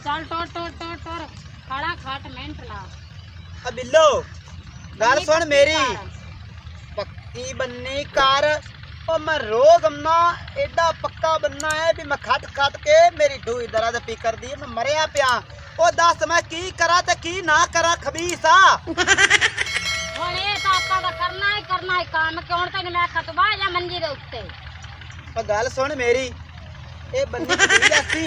चल टोर टोर टोर टोर खड़ा खाट मेंट ला। अब बिल्लो गल सुन मेरी पक्की बन्नी कर। ओ मैं रोज अम्मा एडा पक्का बनना है भी मैं खट खट के मेरी ढूई दर्द पी कर दी मैं मरिया पिया। ओ दस मैं की करा ते की ना करा खबीसा। ਹੁਣ ਇਹ ਤਾਂ ਆਪਾਂ ਦਾ ਕਰਨਾ ਹੀ ਕੰਮ ਕਿਉਂ ਤੈਨੂੰ ਮੈਂ ਖਤਬਾ ਜਾਂ ਮੰਜੀ ਦੇ ਉੱਤੇ। ओ गल सुन मेरी ए बन्नी खड़ी जासी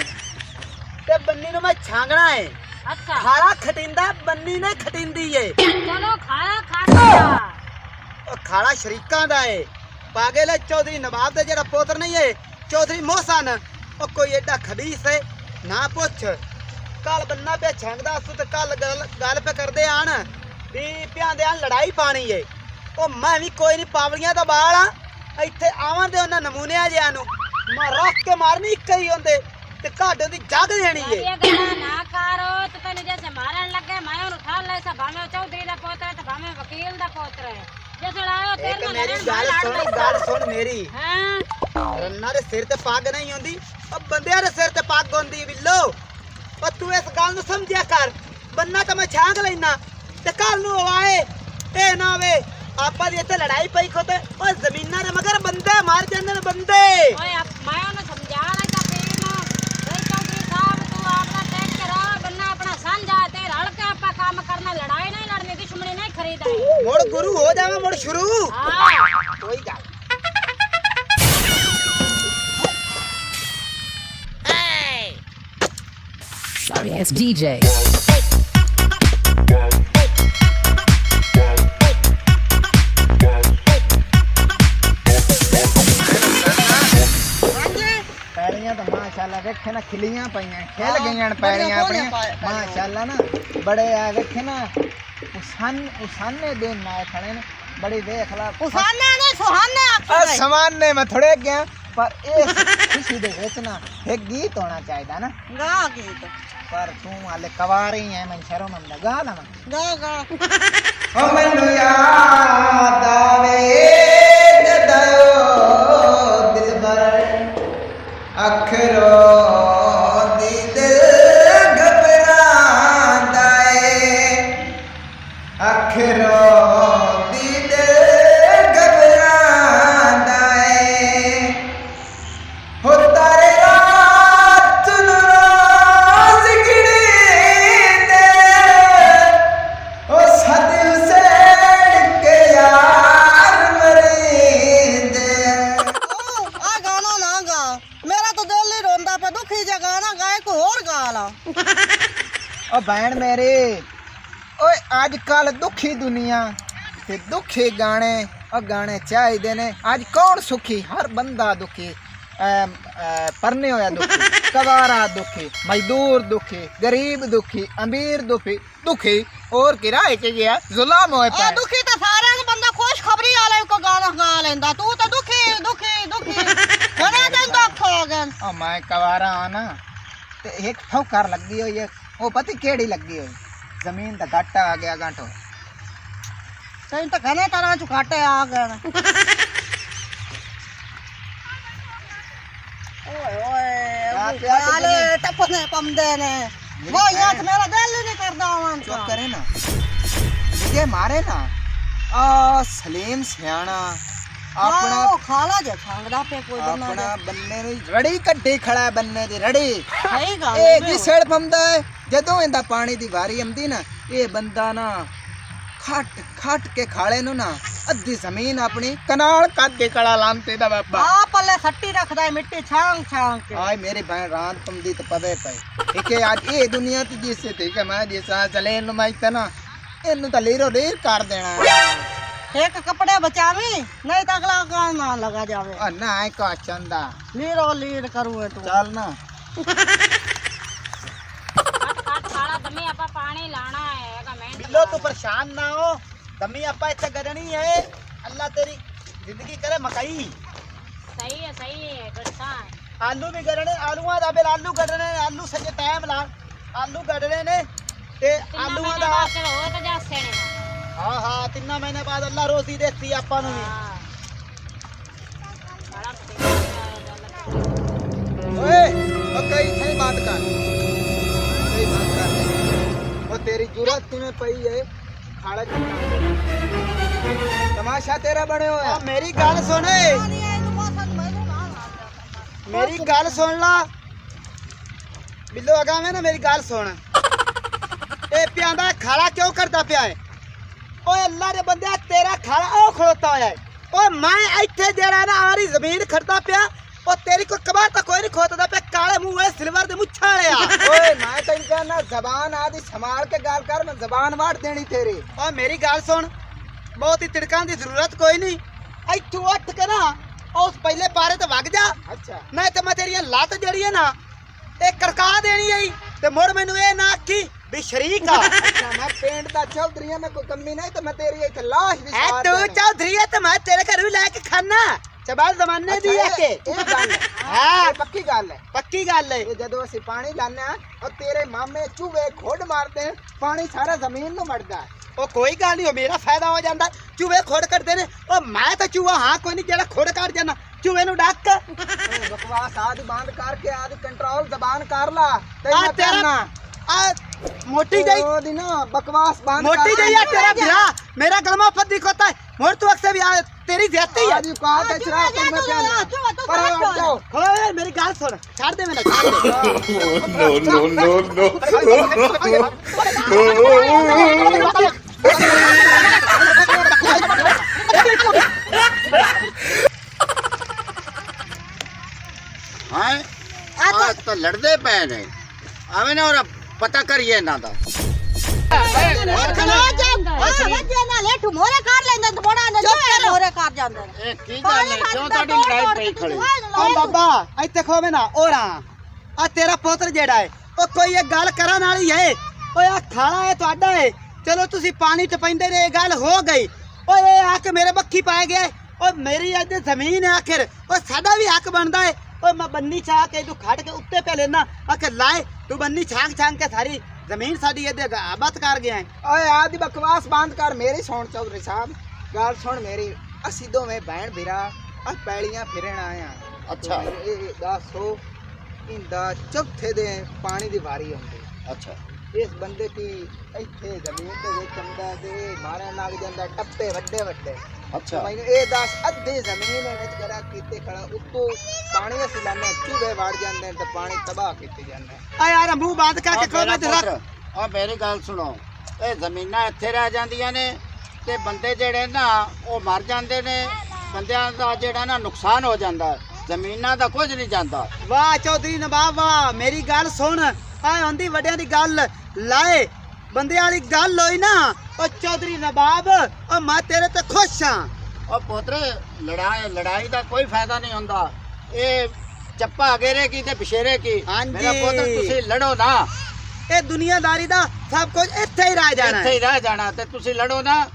ते बन्नी नु मैं छांगना है। अच्छा खारा खटिंदा बन्नी ने खटिंदी है। चलो खारा खा लिया। ओ खारा शरीकां दा है। पागल है चौधरी नवाब दा जेड़ा पुत्र नहीं है चौधरी मोहसन। ओ कोई एडा खबीस है ना पुछ। कल बन्ना पे छांगदा सु ते कल गल पे करदे आन भी प्यांदे आन लड़ाई पानी है। ओ मैं भी कोई नहीं पावलियां दा बाल आ ਇੱਥੇ ਆਵਾਂ ਦੇ ਉਹਨਾਂ ਨਮੂਨਿਆਂ ਜਿਆਂ ਨੂੰ ਮੈਂ ਰੱਖ ਕੇ ਮਾਰਨੀ ਇੱਕ ਹੀ ਹੁੰਦੇ ਤੇ ਘਾਟੇ ਦੀ ਜੱਗ ਦੇਣੀ ਏ। ਇਹ ਗੱਲਾਂ ਨਾ ਕਰੋ ਤੇ ਤੈਨੂੰ ਜੇ ਮਾਰਨ ਲੱਗੇ ਮੈਂ ਉਹਨੂੰ ਠਾਲ ਲੈ ਸਾ ਭਾਵੇਂ ਚੌਧਰੀ ਦਾ ਪੁੱਤਰ ਹੈ ਤੇ ਭਾਵੇਂ ਵਕੀਲ ਦਾ ਪੁੱਤਰ ਹੈ। ਜੇ ਚੜਾਓ ਤੇਰੇ ਨਾਲ ਮੇਰੀ ਗੱਲ ਸੁਣ ਮੇਰੀ। ਹਾਂ ਰੰਨਾ ਦੇ ਸਿਰ ਤੇ ਪੱਗ ਨਹੀਂ ਹੁੰਦੀ ਉਹ ਬੰਦਿਆਂ ਦੇ ਸਿਰ ਤੇ ਪੱਗ ਹੁੰਦੀ ਬਿੱਲੋ। ਉਹ ਤੂੰ ਇਸ ਗੱਲ ਨੂੰ ਸਮਝਿਆ ਕਰ। ਬੰਨਾ ਤਾਂ ਮੈਂ ਛਾਂਗ ਲੈਣਾ ਤੇ ਕੱਲ ਨੂੰ ਆਏ ਇਹ ਨਾ ਵੇ ਆਪਾਂ ਦੀ ਇੱਥੇ ਲੜਾਈ ਪਈ ਖੋਤੇ ਉਹ ਜ਼ਮੀਨਾਂ ਦੇ ਮਗਰ ਬੰਦੇ ਮਾਰ ਜਾਂਦੇ ਨੇ ਬੰਦੇ। ਓਏ ਮੈਂ ਉਹਨੂੰ ਸਮਝਾ ਰਿਹਾ ਪੀਰ ਨੂੰ ਬਈ ਚੌਧਰੀ ਸਾਹਿਬ ਤੂੰ ਆਪਣਾ ਟੈਕ ਕਰਾ ਬੰਨਾ ਆਪਣਾ ਸਾਂਝਾ ਤੇ ਰਲ ਕੇ ਆਪਾਂ ਕੰਮ ਕਰਨਾ ਲੜਾਈ ਨਹੀਂ ਲੜਨੀ ਦੁਸ਼ਮਣੀ ਨਹੀਂ ਖਰੀਦਣੀ। ਮੁੜ ਗੁਰੂ ਹੋ ਜਾਵੇ ਮੁੜ ਸ਼ੁਰੂ। ਹਾਂ ਕੋਈ ਗੱਲ Sorry, it's DJ. पैरियां तो माशाल्लाह देखे ना खिलियां पईयां खिल गईयां पैरियां अपनी माशाल्लाह ना बड़े आ देखे ना उसाने दिन आए खड़े ने बड़ी देख ला उसाने ने सुहाने आखो समाने में थोड़े गया पर इस खुशी दे विच ना एक गीत होना चाहिए ना। गा गीत पर तू हाले कवारी है मैं शर्म गा ला गा गा ओ मैनू याद आवे जदों दिलबर अखरो दी दिल घबरांदा ए अखरो दी दिल घबरांदा ए हो तारे रात नु रोज गिणदे ओ सद हुसैन के यार मरींदे। आ गाना ना गा मेरा तो दिल ही रोंदा पे दुखी जा गाना गाए को और गा ला। ओ बहन मेरी ओए आजकल दुखी दुनिया ते दुखी गाने और गाने चाहिए ने। आज कौन सुखी हर बंदा दुखी परने होया दुखी कवारा दुखी मजदूर दुखी गरीब दुखी अमीर दुखी दुखी और किराए के गया जुल्म होए ए दुखी तो सारे ने बंदा खुश खबरी वाले को गाना गा लेंदा तू तो दुखी दुखी दुखी घने दिन दुख हो गए। ओ मैं कवारा आना ते एक ठोकर लगी हुई है वो पति केड़ी लगी हुई जमीन दा घाटा आ गया गांठो सही तो घने तरह चुकाटे आ गए। ओए ओए आले टपने पमदे ने वो यार मेरा दिल ही नहीं करदा आवन चुप करे ना ये मारे ना आ सलीम सियाना अपना खाला जे छांगदा पे कोई बना अपना बन्ने नु रड़ी कड्डी खड़ा है बन्ने दी रड़ी सही गल ए जी सड़ पमदा है जदों इंदा पानी दी वारी आंदी ना ये बंदा ना खट खट के खाले नु ना अद्धी जमीन अपनी कनाल कद के कड़ा लांते दा बाबा आ पल्ले सट्टी रखदा है मिट्टी छांग छांग के। आय मेरी बहन रात पमदी तो पवे पे ठीक है आज ये दुनिया ती जिससे ठीक है मैं जैसा चले नु मैं तना इनु तो लीरो लीर कर देना है। एक कपड़े बचावी नहीं तो अगला काम ना लगा जावे। ना है का चंदा लीरो लीर करूए तू चल ना ਕੱਟ ਖਾਲਾ ਦਮੇ ਆਪਾਂ ਪਾਣੀ ਲਾਣਾ ਹੈਗਾ ਮਿੰਟ बिल्लो तू परेशान ना हो दमी आपा इत्थे गड़नी है अल्लाह तेरी जिंदगी करे मकई सही है गुस्सा आलू भी गड़ने आलूआं दा बिल आलू गड़ने आलू सजे टाइम ला आलू गड़ने ने ते आलूआं दा ਹੋ ਤਾਂ ਜਾਸੇ ਨੇ हां हां 3 महीने बाद अल्लाह रोजी देती आपा नु भी बड़ा ओए ओ कई थे बात कर तेरी जरूरत किवें पई है खाला तमाशा तेरा बने होया मेरी गल सुन मेरी गल सुन ला बिल्लो अगा में ना मेरी गल सुन ए प्यांदा खाला क्यों करता पिया है ओए अल्लाह दे बंदे तेरा खाला ओ खड़ोता होया है ओए मैं इत्थे जेड़ा ना आरी जमीन खड़ता पिया ओ तेरी को कबार तक कोई नहीं खोता पे काले मुंह है सिल्वर दे मुच्छा वाले ओए मैं तैਨੂੰ कहना जबान आदि संभाल के गाल कर मैं जबान वाट देनी तेरी ओए मेरी गाल सुन बहुत ही तिड़कां दी जरूरत कोई नहीं इत्थों उठ के ना उस पहले पारे ते वग जा अच्छा नहीं ते मैं तेरी लात जड़ी है ना ए करका देनी है ते मुड़ मैनू ए ना आखी भी शरीक आ अच्छा मैं पेंट दा चौधरी में कोई कमी नहीं तो मैं तेरी इथे लाश दी साथ तू चौधरी है तो मैं तेरे घर भी लेके खाना चबाल जमाने दी है के ये गल हां पक्की गल है ये जदों ਅਸੀਂ पानी लाने और तेरे मामे चूहे खोड मारते हैं पानी सारा जमीन नु मड़दा ओ कोई गल नहीं मेरा फायदा हो जांदा चूहे खोड करते ने ओ मैं तो चूहा हां कोई नहीं जेड़ा खोड काट जाना चूहे नु डक बकवास आदि बंद करके आदि कंट्रोल जबान कर ला तेरा तेरा मोटी जाई ओ दिनो बकवास बंद मोटी जाई है तेरा भरा मेरा गलमा फद्दी खोता है मोर तू अक्सर भी तेरी ज्यादती है आदि कहा के चरा तुम मैं क्या पर हट जाओ ओए मेरी गाल सुन छोड़ दे मैंने हां आ तो लड़दे पे ने आवे ना और पता करिए ना दा ए की गल है क्यों तोड़ी लड़ाई पई खड़ी ओ बाबा ਇੱਥੇ ਖੋਵੇ ਨਾ ओरा आ तेरा पोत्र जेड़ा है ओ कोई ये गल करन वाली है ओए आ खाना है ਤੁਹਾਡਾ है चलो ਤੁਸੀਂ पानी च पैंदे ने ये गल हो गई ओए आके मेरे बक्खी पाए गए ओ मेरी आज जमीन है आखिर ओ साडा भी हक बनदा है ओ मैं बन्नी छा के तू खड़ के उत्ते पे लेना आके लाए तू बन्नी छांग छांग के सारी जमीन साडी ये आबाद कर गया है ओए आदि बकवास बंद कर मेरी सुन चौधरी साहब गल सुन मेरी ਅਸੀਂ ਦੋਵੇਂ ਭੈਣ ਭਰਾ ਆ ਪੈਲੀਆਂ ਫਿਰਨ ਆਇਆ अच्छा ਇਹ ਦੱਸੋ ਇੰਦਾ ਚੌਥੇ ਦੇ ਪਾਣੀ ਦੀ ਵਾਰੀ ਆਉਂਦੀ अच्छा ਇਸ ਬੰਦੇ ਦੀ ਇੱਥੇ ਜ਼ਮੀਨ ਦੇ ਵਿੱਚ ਚੰਦਾ ਦੇ ਮਾਰਨ ਲੱਗ ਜਾਂਦਾ ਟੱਪੇ ਵੱਡੇ ਵੱਡੇ अच्छा ਮੈਨੂੰ ਇਹ ਦੱਸ ਅੱਧੀ ਜ਼ਮੀਨ ਵਿੱਚ ਕਰਾ ਕੀਤੇ ਖੜਾ ਉੱਤੋਂ ਪਾਣੀ ਅਸੀਂ ਲਾਣੇ ਚੂਹੇ ਵੜ ਜਾਂਦੇ ਤੇ ਪਾਣੀ ਤਬਾਹ ਕੀਤੇ ਜਾਂਦੇ ਆ ਯਾਰ ਮੂੰਹ ਬੰਦ ਕਰਕੇ ਖੋ ਮੈਂ ਤੇਰਾ ਆ ਮੇਰੀ ਗੱਲ ਸੁਣੋ ਇਹ ਜ਼ਮੀਨਾਂ ਇੱਥੇ ਰਹਿ ਜਾਂਦੀਆਂ ਨੇ ਤੇ ਬੰਦੇ ਜਿਹੜੇ ਨਾ ਉਹ ਮਰ ਜਾਂਦੇ ਨੇ ਬੰਦਿਆਂ ਦਾ ਜਿਹੜਾ ਨਾ ਨੁਕਸਾਨ ਹੋ ਜਾਂਦਾ ਜ਼ਮੀਨਾਂ ਦਾ ਕੁਝ ਨਹੀਂ ਜਾਂਦਾ ਵਾਹ ਚੌਧਰੀ ਨਵਾਬ ਵਾਹ ਮੇਰੀ ਗੱਲ ਸੁਣ ਆ ਆਂਦੀ ਵੱਡਿਆਂ ਦੀ ਗੱਲ ਲਾਏ ਬੰਦਿਆਂ ਵਾਲੀ ਗੱਲ ਹੋਈ ਨਾ ਉਹ ਚੌਧਰੀ ਨਵਾਬ ਉਹ ਮੈਂ ਤੇਰੇ ਤੇ ਖੁਸ਼ ਹਾਂ ਉਹ ਪੁੱਤਰ ਲੜਾਈ ਦਾ ਕੋਈ ਫਾਇਦਾ ਨਹੀਂ ਹੁੰਦਾ ਇਹ ਚੱਪਾ ਅਗੇਰੇ ਕੀ ਤੇ ਪਿਛੇਰੇ ਕੀ ਹਾਂਜੀ। ਮੇਰਾ ਪੁੱਤਰ ਤੁਸੀਂ ਲੜੋ ਨਾ ਇਹ ਦੁਨੀਆਦਾਰੀ ਦਾ ਸਭ ਕੁਝ ਇੱਥੇ ਹੀ ਰਹਿ ਜਾਣਾ ਇੱਥੇ ਹੀ ਰਹਿ ਜਾਣਾ ਤੇ ਤੁਸੀਂ ਲੜੋ ਨਾ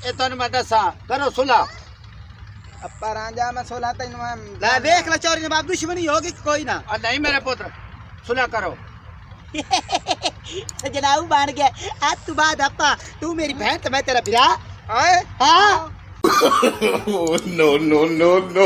ਇਹ ਤੁਹਾਨੂੰ ਮੈਂ ਦੱਸਾਂ ਕਰੋ ਸੁਲਾ ਅੱਪਾ ਰਾਂਝਾ ਮੈਂ ਸੋਲਾ ਤੈਨੂੰ ਮੈਂ ਲੈ ਵੇਖ ਲੈ ਚੌਧਰੀ ਨਵਾਬ ਦੁਸ਼ਮਣੀ ਹੋਗੀ ਕੋਈ ਨਾ ਆ ਨਹੀਂ ਮੇਰੇ ਪੁੱਤਰ ਸੁਲਾ ਕਰੋ ਜਨਾਬ ਬਣ ਗਿਆ ਅੱਜ ਤੋਂ ਬਾਅਦ ਆਪਾਂ ਤੂੰ ਮੇਰੀ ਭੈਣ ਤੇ ਮੈਂ ਤੇਰਾ ਭਰਾ ਓਏ ਹਾਂ no, no, no, no.